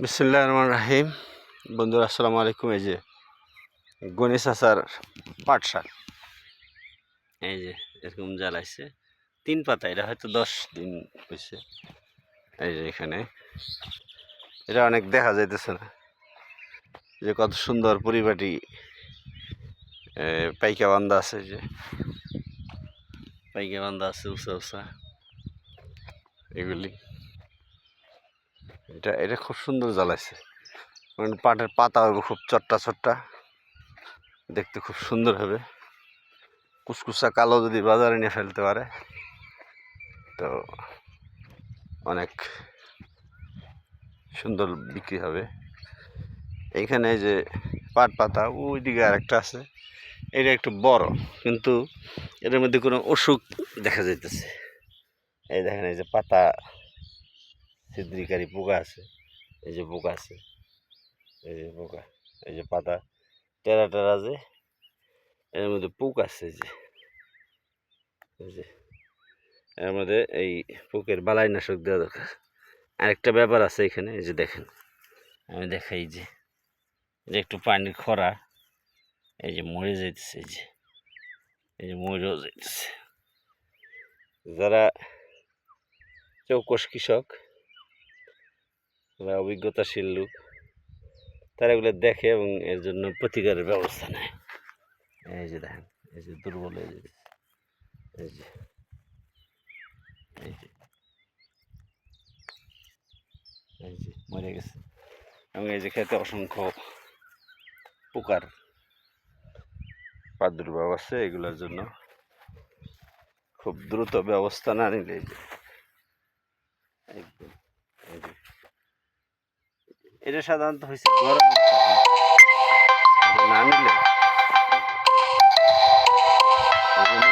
বিসমিল্লাহির রহমানির রহিম। বন্ধুরা আসসালামু আলাইকুম। এই যে গণেশ আচার পাট শাক, এই যে এরকম জ্বালাইছে 3 পাতা, এটা হয়তো 10 দিন হয়েছে। এই যে এখানে এটা অনেক দেখা যাইতেছে না যে কত সুন্দর পরিপাটি পাইকা বান্ধা আছে, যে পাইকা বান্ধা আছে উঁচা উঁচা এগুলি। এটা এটা খুব সুন্দর জ্বালাইছে, কারণ পাটের পাতা হবে খুব চট্টা চট্টা, দেখতে খুব সুন্দর হবে। কুচকুচা কালো যদি বাজারে নিয়ে ফেলতে পারে তো অনেক সুন্দর বিক্রি হবে। এইখানে যে পাট পাতা, ওই দিকে আরেকটা আছে, এটা একটু বড়, কিন্তু এটার মধ্যে কোনো অসুখ দেখা যাইতেছে। এই দেখেন, এই যে পাতা ছিদ্রিকারী পোকা আছে, এই যে পোকা আছে, এই যে পোকা, এই যে পাতা টেরা টেরা, যে এর মধ্যে পোক আছে, এই যে এর মধ্যে এই পোকের বালাইনাশক দেওয়া দরকার। আরেকটা ব্যাপার আছে এখানে, এই যে দেখেন, আমি দেখাই যে একটু পানির খরা, এই যে মরে যাইতেছে, এই যে মরেও যাইতেছে। যারা চৌকস কৃষক বা অভিজ্ঞতাশীল লোক, তারা এগুলো দেখে এবং এর জন্য প্রতিকারের ব্যবস্থা নেয়। এই যে দেখেন, এই যে দুর্বল হয়ে যেতেছে, এই যে এই যে এই যে মরে গেছে। এবং এই যে খেতে অসংখ্য পোকার প্রাদুর্ভাব আছে, এগুলোর জন্য খুব দ্রুত ব্যবস্থা না নিলে এই যে একদম, এই যে এটা সাধারণত হয়েছে গরমের সময়, না নিলে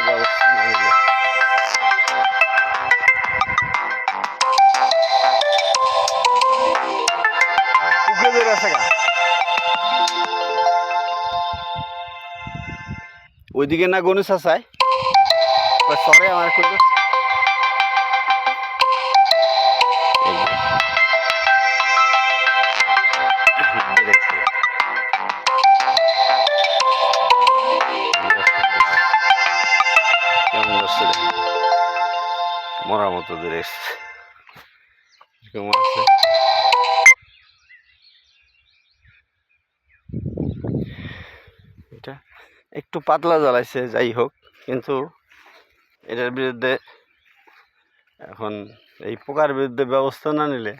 ব্যবস্থা না নিলে ওইদিকে না গণেশ আসায় সরে আমার করলো। মরার মতো দূরে এরকম আছে। এটা একটু পাতলা জ্বালাইছে, যাই হোক, কিন্তু এটার বিরুদ্ধে এখন এই পোকার বিরুদ্ধে ব্যবস্থা না নিলে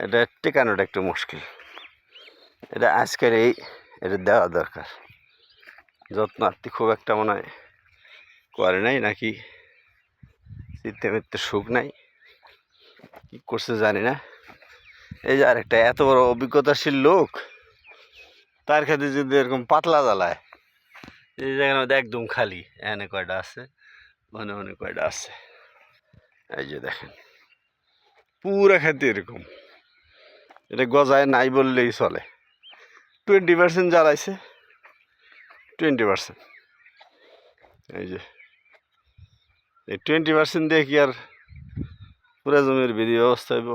এটা টেকানোটা একটু মুশকিল। এটা আজকের এটা দেওয়া দরকার। যত্ন আত্মি খুব একটা মনে হয় করে নাই, নাকি চিত্তে মিত্তে সুখ নাই, কি করছে জানি না। এই যে আরেকটা এত বড় অভিজ্ঞতাশীল লোক, তার ক্ষেত্রে যদি এরকম পাতলা জ্বালায়, এই জায়গার মধ্যে একদম খালি, এখানে কয়টা আছে, মনে মনে কয়টা আছে, এই যে দেখেন পুরা খেতে এরকম। এটা গজায় নাই বললেই চলে। 20% জ্বালাইছে, 20%। এই যে এই 20% দিয়ে কি আর পুরা জমির বিধি ব্যবস্থা হইব?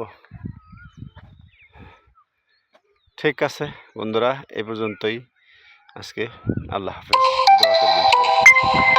ঠিক আছে বন্ধুরা, এই পর্যন্তই আজকে। আল্লাহ হাফেজ, দোয়া করবেন।